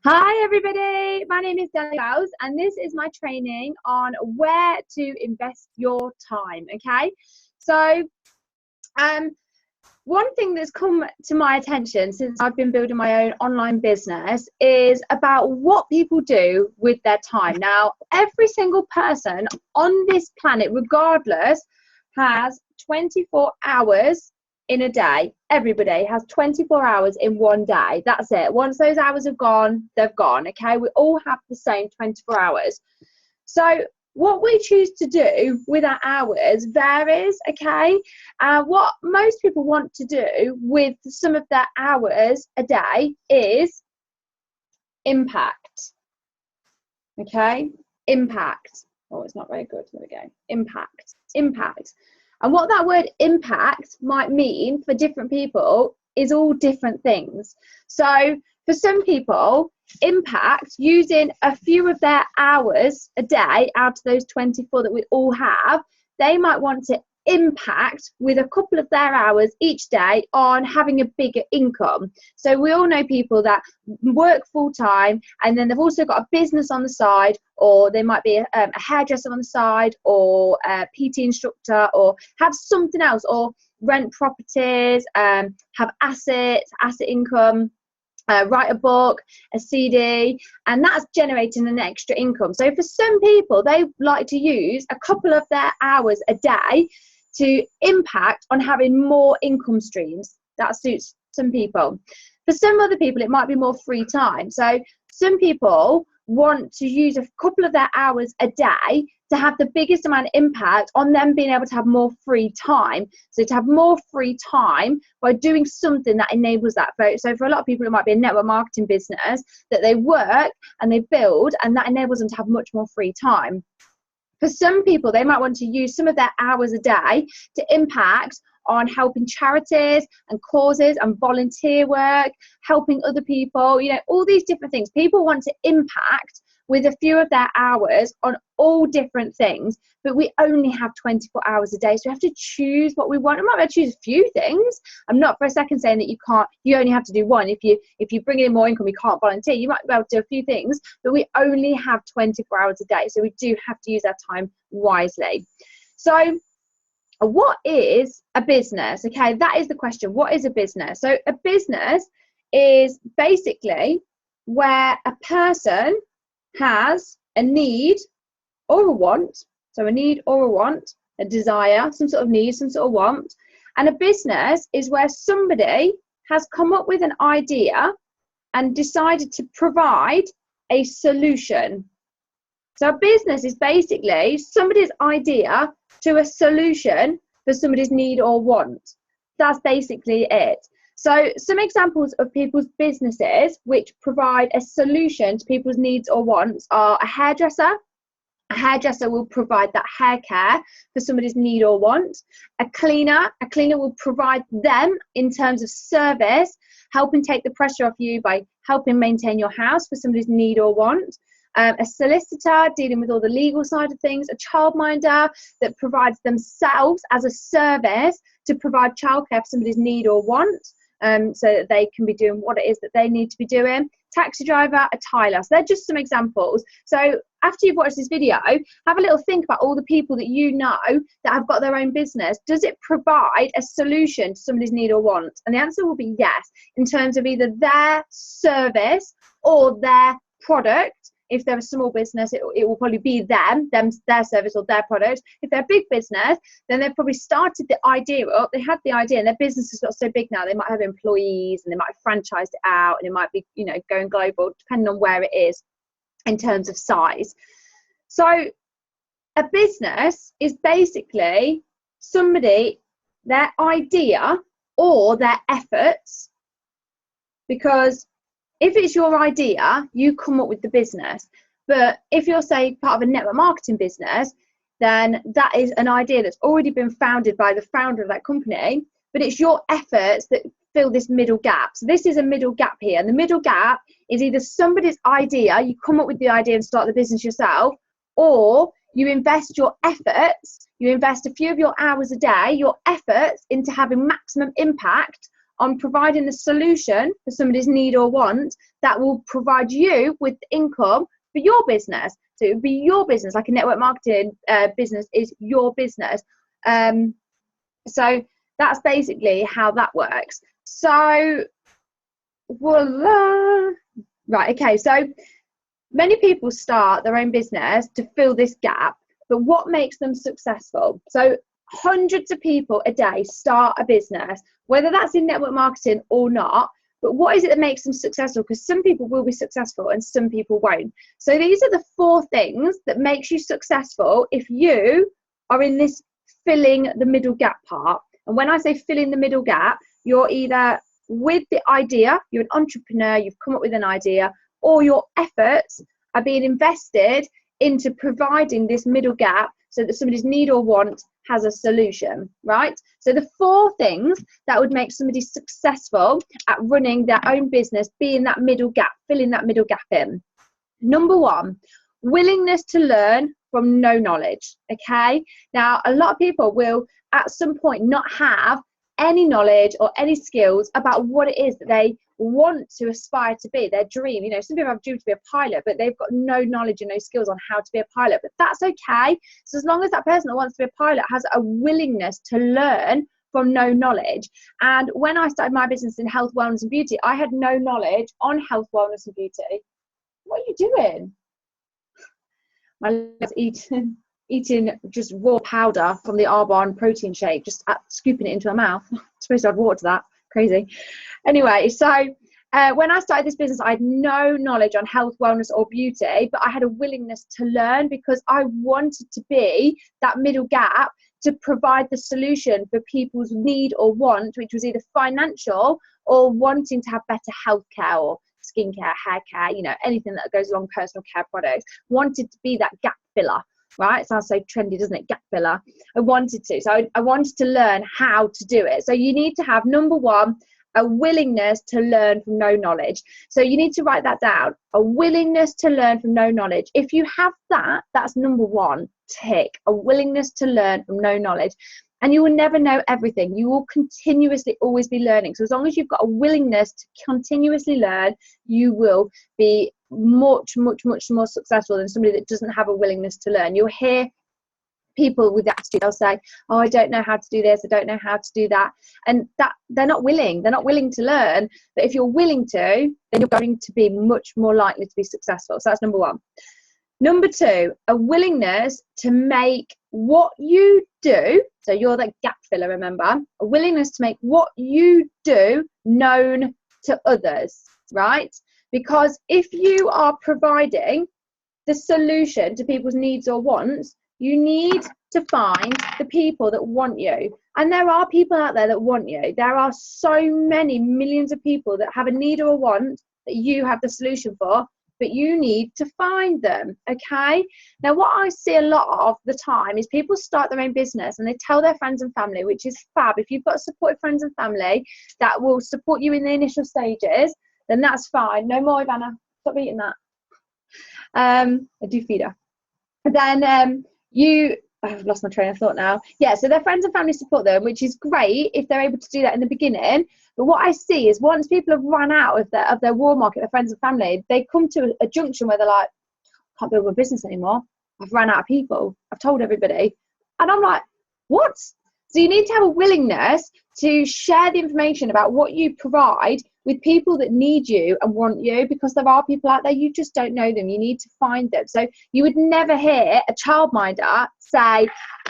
Hi everybody, my name is Deli Bowes and this is my training on where to invest your time, okay? So one thing that's come to my attention since I've been building my own online business is about what people do with their time. Now, every single person on this planet, regardless, has 24 hours in a day. Everybody has 24 hours in one day. That's it. Once those hours have gone, they've gone, okay? We all have the same 24 hours. So what we choose to do with our hours varies, okay? What most people want to do with some of their hours a day is impact, okay? Impact. Oh, it's not very good. There we go. Impact. And what that word impact might mean for different people is all different things. So for some people, impact, using a few of their hours a day out of those 24 that we all have, they might want to impact with a couple of their hours each day on having a bigger income. So we all know people that work full time and then they've also got a business on the side, or they might be a hairdresser on the side, or a PT instructor, or have something else, or rent properties, have asset income, write a book, a CD, and that's generating an extra income. So for some people, they like to use a couple of their hours a day to impact on having more income streams. That suits some people. For some other people, it might be more free time. So some people want to use a couple of their hours a day to have the biggest amount of impact on them being able to have more free time. So to have more free time by doing something that enables that. So for a lot of people, it might be a network marketing business that they work and they build, and that enables them to have much more free time. For some people, they might want to use some of their hours a day to impact on helping charities and causes and volunteer work, helping other people, all these different things. People want to impact with a few of their hours on all different things, but we only have 24 hours a day, so we have to choose what we want. I might be able to choose a few things. I'm not for a second saying that you only have to do one. If you bring in more income, you can't volunteer. You might be able to do a few things, but we only have 24 hours a day, so we do have to use our time wisely. So what is a business? Okay, that is the question. What is a business? So a business is basically where a person has a need or a want. So a need or a want, a desire, some sort of need, some sort of want. And a business is where somebody has come up with an idea and decided to provide a solution. So a business is basically somebody's idea to a solution for somebody's need or want. That's basically it. So some examples of people's businesses which provide a solution to people's needs or wants are a hairdresser. A hairdresser will provide that hair care for somebody's need or want. A cleaner will provide them in terms of service, helping take the pressure off you by helping maintain your house for somebody's need or want. A solicitor dealing with all the legal side of things, a childminder that provides themselves as a service to provide childcare for somebody's need or want, so that they can be doing what it is that they need to be doing. Taxi driver, a tiler. So they're just some examples. So after you've watched this video, have a little think about all the people that you know that have got their own business. Does it provide a solution to somebody's need or want? And the answer will be yes, in terms of either their service or their product. If they're a small business, it will probably be their service or their product. If they're a big business, then they've probably started the idea up. They had the idea and their business has got so big now, they might have employees and they might have franchised it out, and it might be, going global, depending on where it is in terms of size. So a business is basically somebody, their idea or their efforts, because if it's your idea, you come up with the business. But if you're, say, part of a network marketing business, then that is an idea that's already been founded by the founder of that company, but it's your efforts that fill this middle gap. So this is a middle gap here. And the middle gap is either somebody's idea, you come up with the idea and start the business yourself, or you invest your efforts, you invest a few of your hours a day, your efforts into having maximum impact on providing the solution for somebody's need or want that will provide you with income for your business. So it would be your business, like a network marketing business is your business. So that's basically how that works. So, voila. Right, okay, so many people start their own business to fill this gap, but what makes them successful? So hundreds of people a day start a business, whether that's in network marketing or not, but what is it that makes them successful? Because some people will be successful and some people won't. So these are the 4 things that makes you successful if you are in this filling the middle gap part. And when I say filling the middle gap, you're either with the idea, you're an entrepreneur, you've come up with an idea, or your efforts are being invested into providing this middle gap so that somebody's need or want has a solution, right? So the 4 things that would make somebody successful at running their own business, being that middle gap, filling that middle gap in. Number 1, willingness to learn from no knowledge, okay? Now, a lot of people will at some point not have any knowledge or any skills about what it is that they want to aspire to be, their dream. You know, some people have a dream to be a pilot, but they've got no knowledge and no skills on how to be a pilot, but that's okay. So as long as that person that wants to be a pilot has a willingness to learn from no knowledge. And when I started my business in health, wellness and beauty, I had no knowledge on health, wellness and beauty. What are you doing? My legs eating just raw powder from the Arbonne protein shake, just scooping it into her mouth. I'm supposed to add water to that. Crazy. Anyway, so when I started this business, I had no knowledge on health, wellness or beauty, but I had a willingness to learn because I wanted to be that middle gap to provide the solution for people's need or want, which was either financial or wanting to have better healthcare or skincare, hair care, you know, anything that goes along personal care products. Wanted to be that gap filler. Right, it sounds so trendy, doesn't it? Gap filler. I wanted to, so I wanted to learn how to do it. So you need to have, number 1, a willingness to learn from no knowledge. So you need to write that down, a willingness to learn from no knowledge. If you have that, that's number 1, tick, a willingness to learn from no knowledge. And you will never know everything. You will continuously always be learning. So as long as you've got a willingness to continuously learn, you will be much more successful than somebody that doesn't have a willingness to learn. You'll hear people with attitude, they'll say, oh, I don't know how to do this, I don't know how to do that, and that they're not willing to learn. But if you're willing to, then you're going to be much more likely to be successful. So that's number 1. Number 2, a willingness to make what you do, so you're the gap filler, remember, a willingness to make what you do known to others, right? Because if you are providing the solution to people's needs or wants, you need to find the people that want you. And there are people out there that want you. There are so many millions of people that have a need or a want that you have the solution for, but you need to find them, okay? Now, what I see a lot of the time is people start their own business and they tell their friends and family, which is fab. If you've got supportive friends and family that will support you in the initial stages, then that's fine. No more, Ivana. Stop eating that. I do feed her. Then I've lost my train of thought now. Yeah, so their friends and family support them, which is great if they're able to do that in the beginning. But what I see is once people have run out of their war market, their friends and family, they come to a junction where they're like, can't build my business anymore. I've run out of people. I've told everybody. And I'm like, what? So you need to have a willingness to share the information about what you provide with people that need you and want you, because there are people out there, you just don't know them. You need to find them. So you would never hear a childminder say,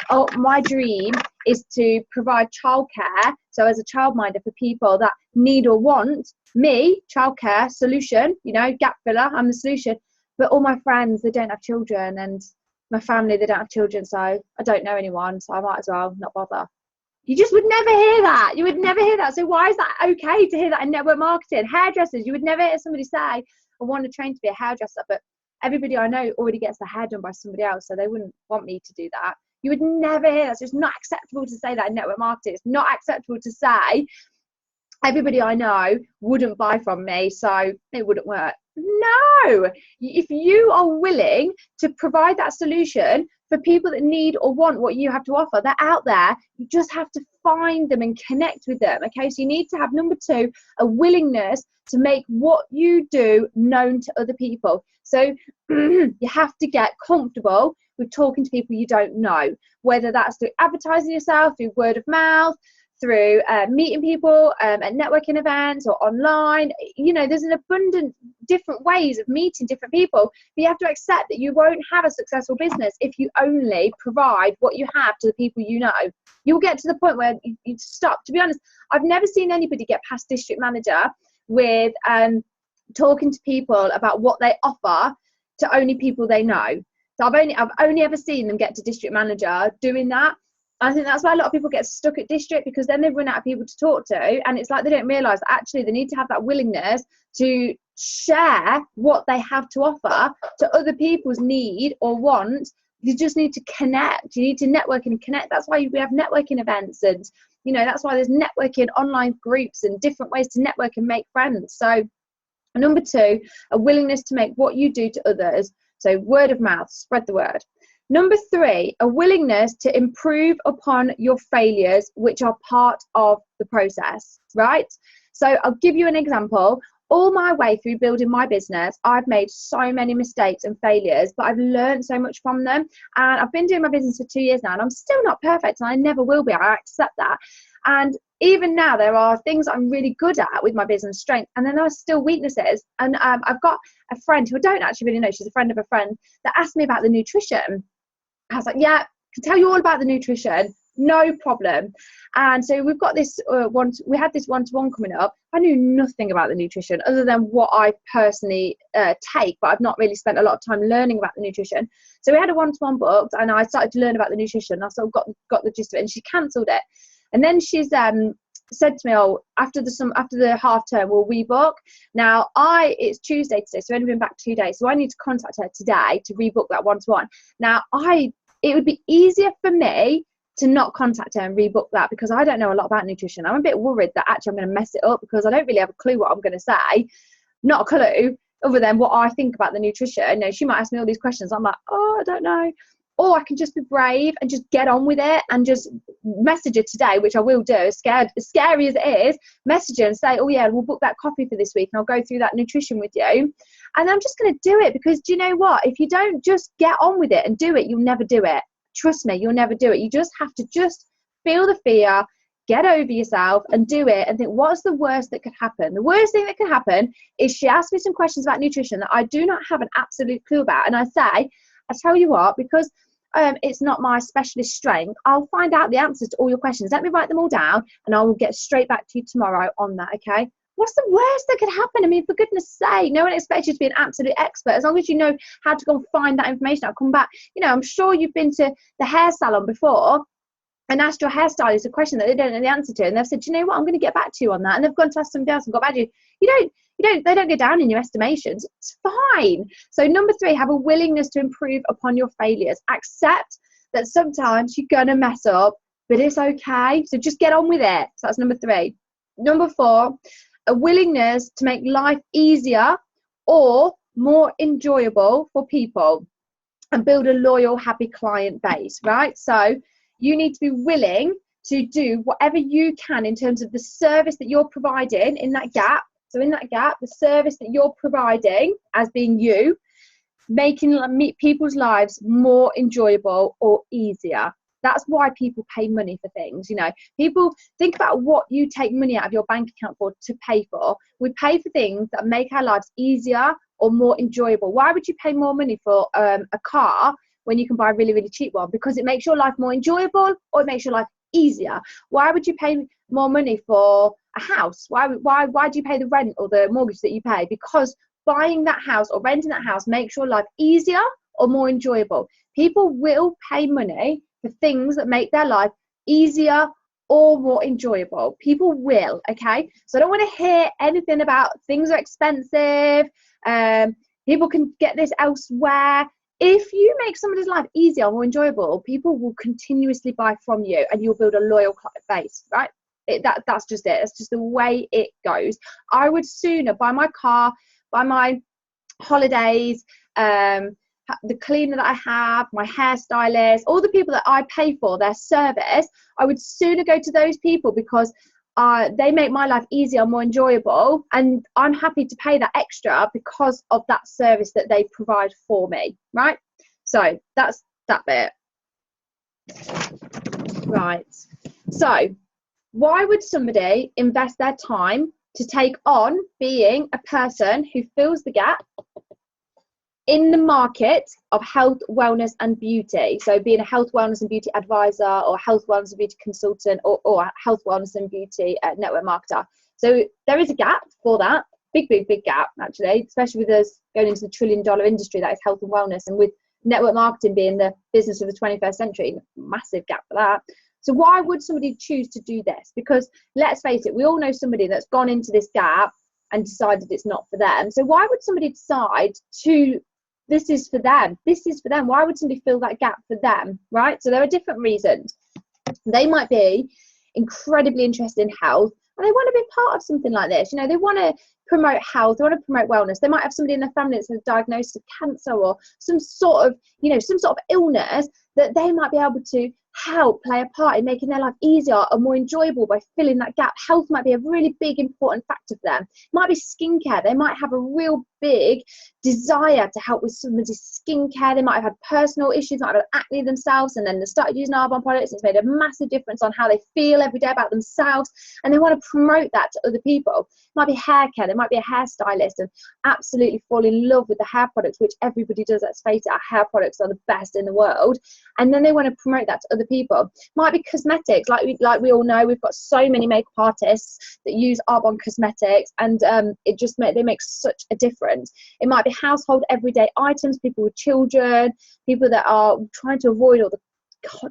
oh, my dream is to provide childcare. So as a childminder for people that need or want me, childcare solution, you know, gap filler, I'm the solution. But all my friends, they don't have children, and my family, they don't have children. So I don't know anyone, so I might as well not bother. You just would never hear that. You would never hear that. So why is that okay to hear that in network marketing? Hairdressers, you would never hear somebody say, I want to train to be a hairdresser, but everybody I know already gets their hair done by somebody else, so they wouldn't want me to do that. You would never hear that. So it's not acceptable to say that in network marketing. It's not acceptable to say everybody I know wouldn't buy from me, so it wouldn't work. No, if you are willing to provide that solution for people that need or want what you have to offer. They're out there. You just have to find them and connect with them. Okay, so you need to have, number 2, a willingness to make what you do known to other people. So you have to get comfortable with talking to people you don't know, whether that's through advertising yourself, through word of mouth, through meeting people at networking events or online. You know, there's an abundant different ways of meeting different people, but you have to accept that you won't have a successful business if you only provide what you have to the people you know. You'll get to the point where you stop. To be honest, I've never seen anybody get past district manager with talking to people about what they offer to only people they know. So I've only ever seen them get to district manager doing that. I think that's why a lot of people get stuck at district, because then they run out of people to talk to, and it's like they don't realise that actually they need to have that willingness to share what they have to offer to other people's need or want. You just need to connect. You need to network and connect. That's why we have networking events, and you know, that's why there's networking online groups and different ways to network and make friends. So number 2, a willingness to make what you do to others. So word of mouth, spread the word. Number 3, a willingness to improve upon your failures, which are part of the process, right? So I'll give you an example. All my way through building my business, I've made so many mistakes and failures, but I've learned so much from them. And I've been doing my business for 2 years now, and I'm still not perfect, and I never will be. I accept that. And even now, there are things I'm really good at with my business strength, and then there are still weaknesses. And I've got a friend who I don't actually really know, she's a friend of a friend, that asked me about the nutrition. I was like, yeah, I can tell you all about the nutrition, no problem. And so we've got this we had this one-to-one coming up. I knew nothing about the nutrition other than what I personally take, but I've not really spent a lot of time learning about the nutrition. So we had a one-to-one booked, and I started to learn about the nutrition. I sort of got the gist of it, and she cancelled it. And then she's said to me, oh, after the half term, we'll rebook. Now it's Tuesday today, so I've only been back 2 days, so I need to contact her today to rebook that one-to-one. Now it would be easier for me to not contact her and rebook that, because I don't know a lot about nutrition. I'm a bit worried that actually I'm going to mess it up, because I don't really have a clue what I'm going to say. Not a clue other than what I think about the nutrition. You know, she might ask me all these questions. I'm like, oh, I don't know. Or I can just be brave and just get on with it and just message her today, which I will do, as scary as it is, message her and say, oh yeah, we'll book that coffee for this week and I'll go through that nutrition with you. And I'm just going to do it, because do you know what? If you don't just get on with it and do it, you'll never do it. Trust me, you'll never do it. You just have to just feel the fear, get over yourself and do it, and think, what's the worst that could happen? The worst thing that could happen is she asks me some questions about nutrition that I do not have an absolute clue about. And I say, I tell you what, because it's not my specialist strength, I'll find out the answers to all your questions. Let me write them all down and I will get straight back to you tomorrow on that, okay? What's the worst that could happen? I mean, for goodness sake, no one expects you to be an absolute expert. As long as you know how to go and find that information, I'll come back. You know, I'm sure you've been to the hair salon before and asked your hairstylist a question that they don't know the answer to, and they've said, do you know what, I'm going to get back to you on that. And they've gone to ask somebody else and got back to you. They don't go down in your estimations. It's fine. So number 3, have a willingness to improve upon your failures. Accept that sometimes you're going to mess up, but it's okay. So just get on with it. So that's number 3. Number 4, a willingness to make life easier or more enjoyable for people and build a loyal, happy client base, right? So you need to be willing to do whatever you can in terms of the service that you're providing in that gap. So in that gap, the service that you're providing as being you, making people's lives more enjoyable or easier. That's why people pay money for things. You know, people think about what you take money out of your bank account for to pay for. We pay for things that make our lives easier or more enjoyable. Why would you pay more money for a car when you can buy a really, really cheap one? Because it makes your life more enjoyable or it makes your life easier. Why would you pay more money for a house? Why do you pay the rent or the mortgage that you pay? Because buying that house or renting that house makes your life easier or more enjoyable. People will pay money for things that make their life easier or more enjoyable. People will, okay? So I don't want to hear anything about things are expensive, people can get this elsewhere. If you make somebody's life easier or more enjoyable, people will continuously buy from you and you'll build a loyal client base, right? That's just it. It's just the way it goes. I would sooner buy my car, buy my holidays, the cleaner that I have, my hairstylist, all the people that I pay for their service, I would sooner go to those people because they make my life easier, more enjoyable, and I'm happy to pay that extra because of that service that they provide for me, right? So that's that bit. Right. So why would somebody invest their time to take on being a person who fills the gap in the market of health, wellness and beauty? So being a health, wellness and beauty advisor, or health, wellness and beauty consultant, or health, wellness and beauty network marketer. So there is a gap for that, big gap actually, especially with us going into the $1 trillion industry that is health and wellness, and with network marketing being the business of the 21st century, massive gap for that. So why would somebody choose to do this? Because let's face it, we all know somebody that's gone into this gap and decided it's not for them. So why would somebody decide to, this is for them? This is for them. Why would somebody fill that gap for them, right? So there are different reasons. They might be incredibly interested in health and they want to be part of something like this. You know, they want to promote health, they want to promote wellness. They might have somebody in their family that's diagnosed with cancer or some sort of, you know, some sort of illness that they might be able to help play a part in making their life easier or more enjoyable by filling that gap. Health might be a really big important factor for them. It might be skincare. They might have a real big desire to help with somebody's skincare. They might have had personal issues, might have had acne themselves, and then they started using Arbonne products. It's made a massive difference on how they feel every day about themselves, and they want to promote that to other people. It might be hair care. They might be a hairstylist and absolutely fall in love with the hair products, which everybody does. Let's face it, our hair products are the best in the world, and then they want to promote that to other people. Might be cosmetics, like we all know, we've got so many makeup artists that use Arbonne cosmetics, and they make such a difference. It might be household everyday items, people with children, people that are trying to avoid all the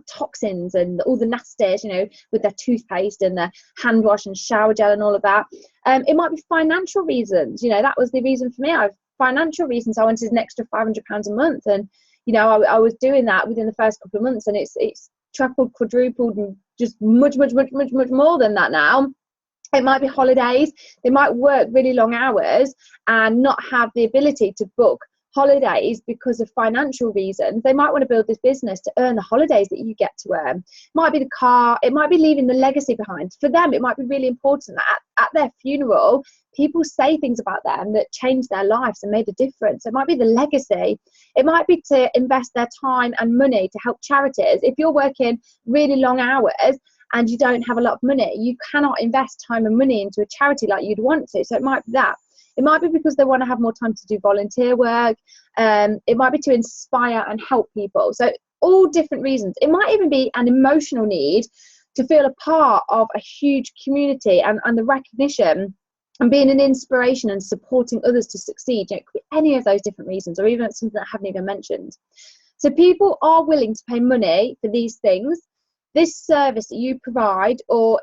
toxins and all the nasties, you know, with their toothpaste and their hand wash and shower gel and all of that. It might be financial reasons. You know, that was the reason for me. Financial reasons. I wanted an extra £500 a month, and you know, I was doing that within the first couple of months, and it's tripled, quadrupled, and just much more than that now. It might be holidays. They might work really long hours and not have the ability to book holidays because of financial reasons. They might want to build this business to earn the holidays that you get to earn. It might be the car. It might be leaving the legacy behind. For them, it might be really important that at their funeral, people say things about them that changed their lives and made a difference. It might be the legacy. It might be to invest their time and money to help charities. If you're working really long hours and you don't have a lot of money, you cannot invest time and money into a charity like you'd want to. So it might be that. It might be because they want to have more time to do volunteer work. It might be to inspire and help people. So all different reasons. It might even be an emotional need to feel a part of a huge community and the recognition and being an inspiration and supporting others to succeed. You know, it could be any of those different reasons, or even something that I haven't even mentioned. So people are willing to pay money for these things, this service that you provide, or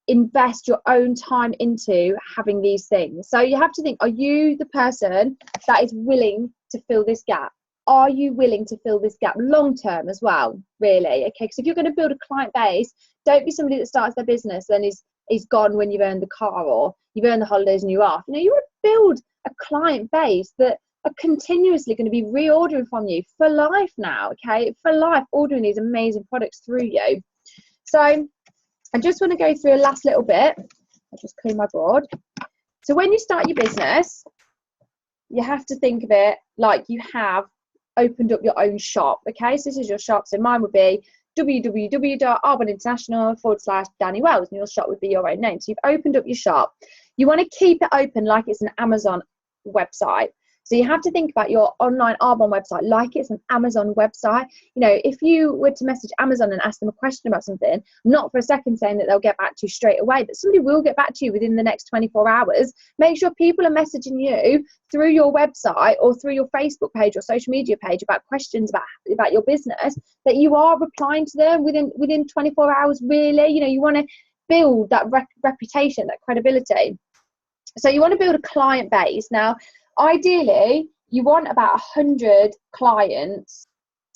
invest your own time into having these things. So you have to think, are you the person that is willing to fill this gap? Are you willing to fill this gap long term as well, really? Okay, because if you're going to build a client base, don't be somebody that starts their business and is gone when you've earned the car or you've earned the holidays and you're off. You know, you would build a client base that are continuously going to be reordering from you for life now, okay? For life, ordering these amazing products through you. So I just want to go through a last little bit. I'll just clean my board. So when you start your business, you have to think of it like you have opened up your own shop, okay? So this is your shop. So mine would be www.arbonneinternational.com/Danny Wells, and your shop would be your own name. So you've opened up your shop. You want to keep it open like it's an Amazon website. So you have to think about your online Arbonne website like it's an Amazon website. You know, if you were to message Amazon and ask them a question about something, not for a second saying that they'll get back to you straight away, but somebody will get back to you within the next 24 hours. Make sure people are messaging you through your website or through your Facebook page or social media page about questions about your business, that you are replying to them within 24 hours, really. You know, you want to build that reputation, that credibility. So you want to build a client base. Now, ideally, you want about 100 clients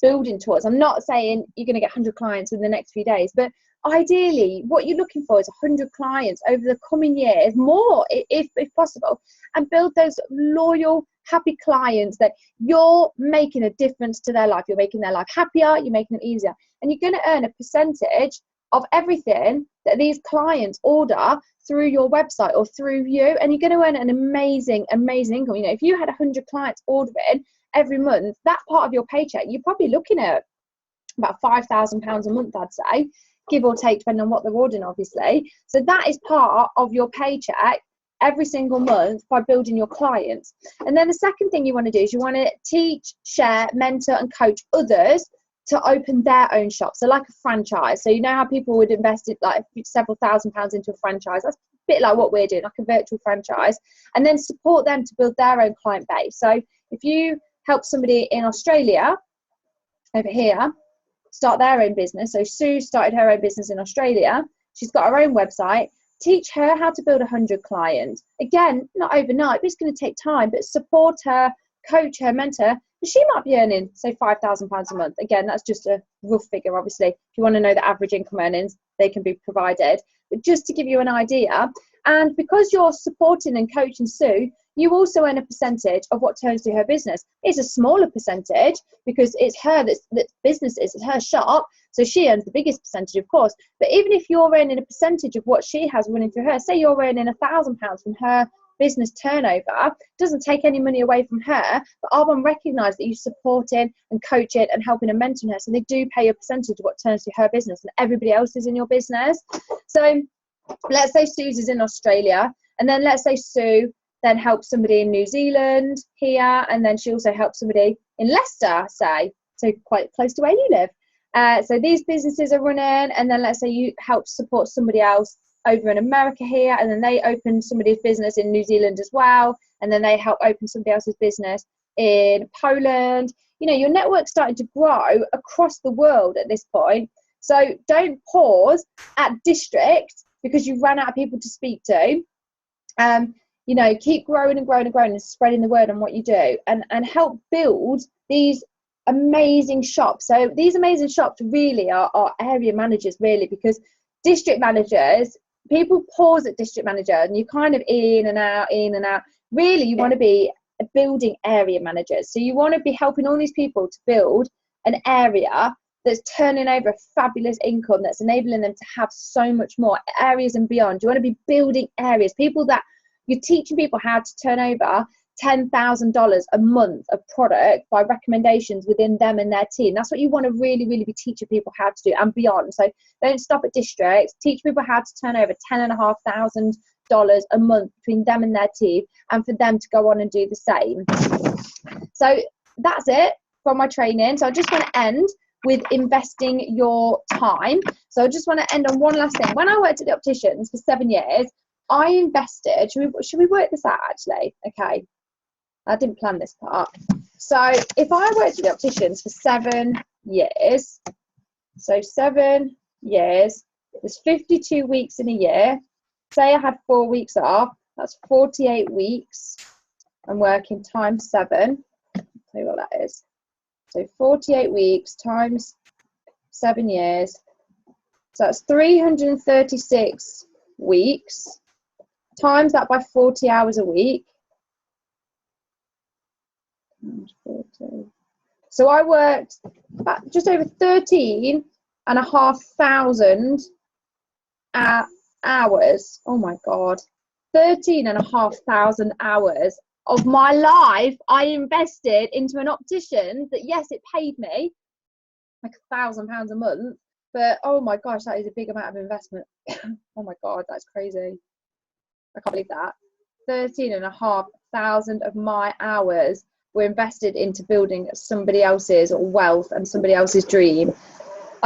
building towards. I'm not saying you're going to get 100 clients in the next few days, but ideally, what you're looking for is 100 clients over the coming years, more if possible, and build those loyal, happy clients that you're making a difference to their life. You're making their life happier, you're making it easier, and you're going to earn a percentage of everything that these clients order through your website or through you, and you're going to earn an amazing income. You know, if you had 100 clients ordering every month, that part of your paycheck, you're probably looking at about £5,000 a month, I'd say, give or take, depending on what they're ordering, obviously. So that is part of your paycheck every single month by building your clients. And then the second thing you want to do is you want to teach, share, mentor and coach others to open their own shop. So like a franchise. So you know how people would invest like several £1,000s into a franchise. That's a bit like what we're doing, like a virtual franchise, and then support them to build their own client base. So if you help somebody in Australia over here start their own business. So Sue started her own business in Australia. She's got her own website. Teach her how to build 100 clients. Again, not overnight, but it's going to take time, but support her, coach her, mentor. And she might be earning, say, £5,000 a month. Again, that's just a rough figure, obviously. If you want to know the average income earnings, they can be provided. But just to give you an idea, and because you're supporting and coaching Sue, you also earn a percentage of what turns to her business. It's a smaller percentage because it's her that business is, it's her shop, so she earns the biggest percentage, of course. But even if you're earning a percentage of what she has running through her, say you're earning £1,000 from her business turnover, doesn't take any money away from her, but Arbonne recognise that you're supporting and coaching and helping and mentoring her, so they do pay a percentage of what turns to her business, and everybody else is in your business. So let's say Sue's in Australia, and then let's say Sue then helps somebody in New Zealand here, and then she also helps somebody in Leicester, say, so quite close to where you live. So these businesses are running, and then let's say you help support somebody else over in America here, and then they open somebody's business in New Zealand as well, and then they help open somebody else's business in Poland. You know, your network's starting to grow across the world at this point. So don't pause at district because you've run out of people to speak to. You know, keep growing and growing and growing and spreading the word on what you do, and help build these amazing shops. So these amazing shops really are area managers, really, because district managers, people pause at district manager and you're kind of in and out. Really, you want to be building area managers. So you want to be helping all these people to build an area that's turning over a fabulous income, that's enabling them to have so much more areas and beyond. You want to be building areas, people that you're teaching people how to turn over $10,000 a month of product by recommendations within them and their team. That's what you want to really, really be teaching people how to do and beyond. So don't stop at districts. Teach people how to turn over $10,500 a month between them and their team, and for them to go on and do the same. So that's it for my training. So I just want to end with investing your time. So I just want to end on one last thing. When I worked at the opticians for 7 years, I invested, should we work this out actually? Okay, I didn't plan this part. So if I worked at the opticians for 7 years, so 7 years, there's 52 weeks in a year. Say I had 4 weeks off, that's 48 weeks. I'm working times 7. I'll tell you what that is. So 48 weeks times 7 years. So that's 336 weeks. Times that by 40 hours a week. So I worked about just over 13,500 hours. Oh my God. 13,500 hours of my life I invested into an optician that, yes, it paid me like £1,000 a month, but oh my gosh, that is a big amount of investment. Oh my God, that's crazy. I can't believe that. 13,500 of my hours were invested into building somebody else's wealth and somebody else's dream.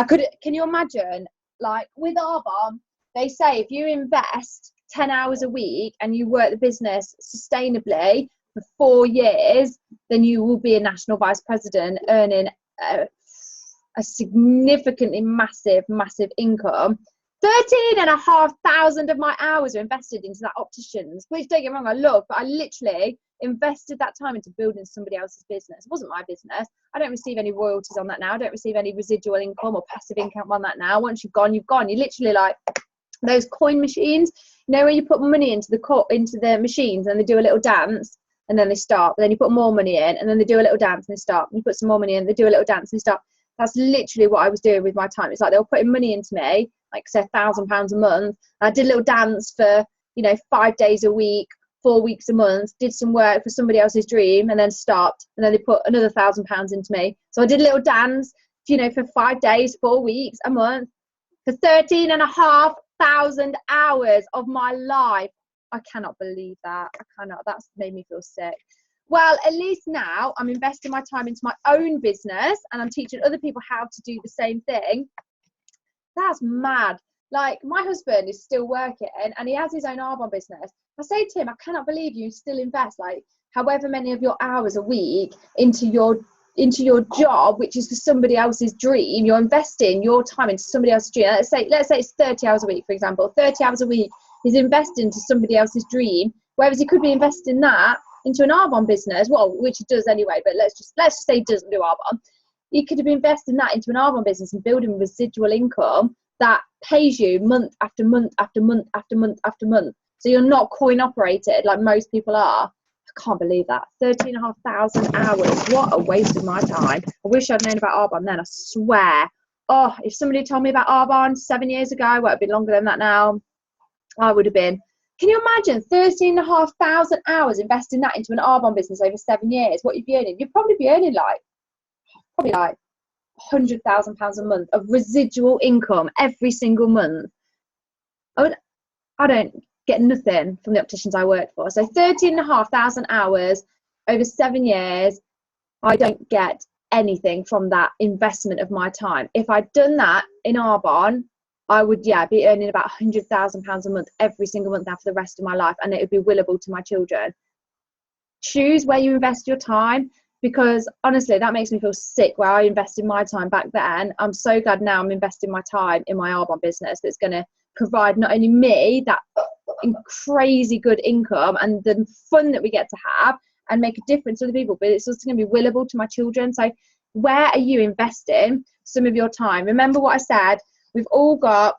Can you imagine, like with Arbonne, they say if you invest 10 hours a week and you work the business sustainably for 4 years, then you will be a national vice president earning a significantly massive income. 13,500 of my hours are invested into that opticians, which, don't get me wrong, I love, but I literally, invested that time into building somebody else's business. It wasn't my business. I don't receive any royalties on that now. I don't receive any residual income or passive income on that now. Once you've gone, you've gone. You literally like those coin machines, you know, where you put money into the machines and they do a little dance and then they stop. Then you put more money in and then they do a little dance and they stop. You put some more money in, they do a little dance and they stop. That's literally what I was doing with my time. It's like they were putting money into me, like say £1,000 a month. I did a little dance for, 5 days a week, 4 weeks a month, did some work for somebody else's dream and then stopped. And then they put another £1,000 into me. So I did a little dance, for 5 days, 4 weeks, a month, for 13,500 hours of my life. I cannot believe that. I cannot. That's made me feel sick. Well, at least now I'm investing my time into my own business and I'm teaching other people how to do the same thing. That's mad. Like, my husband is still working and he has his own Arbonne business. I say to him, I cannot believe you still invest like however many of your hours a week into your job, which is for somebody else's dream. You're investing your time into somebody else's dream. Let's say it's 30 hours a week, for example. 30 hours a week he's investing into somebody else's dream, whereas he could be investing that into an Arbonne business, well, which he does anyway, but let's just say he doesn't do Arbonne. He could have been investing that into an Arbonne business and building residual income that pays you month after month after month after month after month. So you're not coin operated like most people are. I can't believe that. 13,500 hours. What a waste of my time. I wish I'd known about Arbonne then, I swear. Oh, if somebody told me about Arbonne 7 years ago, well, it'd be longer than that now, I would have been. Can you imagine 13,500 hours investing that into an Arbonne business over 7 years? What you'd be earning? You'd probably be earning like £100,000 a month of residual income every single month. I don't get nothing from the opticians I worked for. So 13,500 hours over 7 years, I don't get anything from that investment of my time. If I'd done that in Arbonne, I would, be earning about £100,000 a month every single month now for the rest of my life, and it would be willable to my children. Choose where you invest your time, because honestly, that makes me feel sick where I invested my time back then. I'm so glad now I'm investing my time in my Arbonne business that's going to provide not only me that crazy good income and the fun that we get to have and make a difference to other people, but it's also going to be willable to my children. So where are you investing some of your time? Remember what I said, we've all got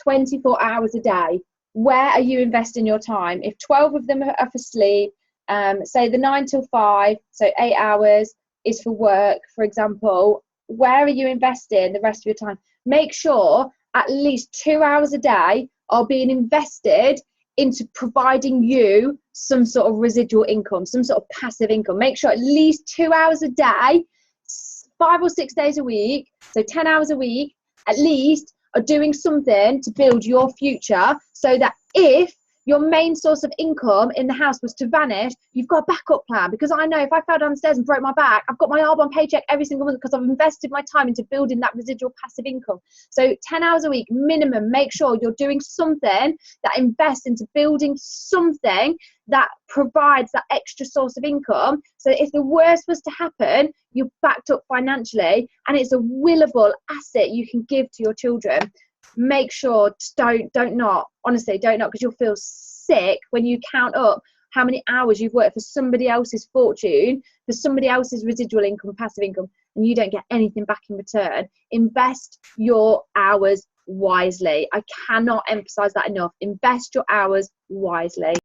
24 hours a day. Where are you investing your time? If 12 of them are for sleep, say the 9 till 5, so 8 hours is for work, for example, where are you investing the rest of your time? Make sure at least 2 hours a day are being invested into providing you some sort of residual income, some sort of passive income. Make sure at least 2 hours a day, 5 or 6 days a week, so 10 hours a week, at least are doing something to build your future, so that if your main source of income in the house was to vanish, you've got a backup plan. Because I know if I fell downstairs and broke my back, I've got my Arbonne paycheck every single month because I've invested my time into building that residual passive income. So 10 hours a week minimum, make sure you're doing something that invests into building something that provides that extra source of income. So if the worst was to happen, you're backed up financially and it's a willable asset you can give to your children. Make sure, don't not, honestly, don't not, because you'll feel sick when you count up how many hours you've worked for somebody else's fortune, for somebody else's residual income, passive income, and you don't get anything back in return. Invest your hours wisely. I cannot emphasize that enough. Invest your hours wisely.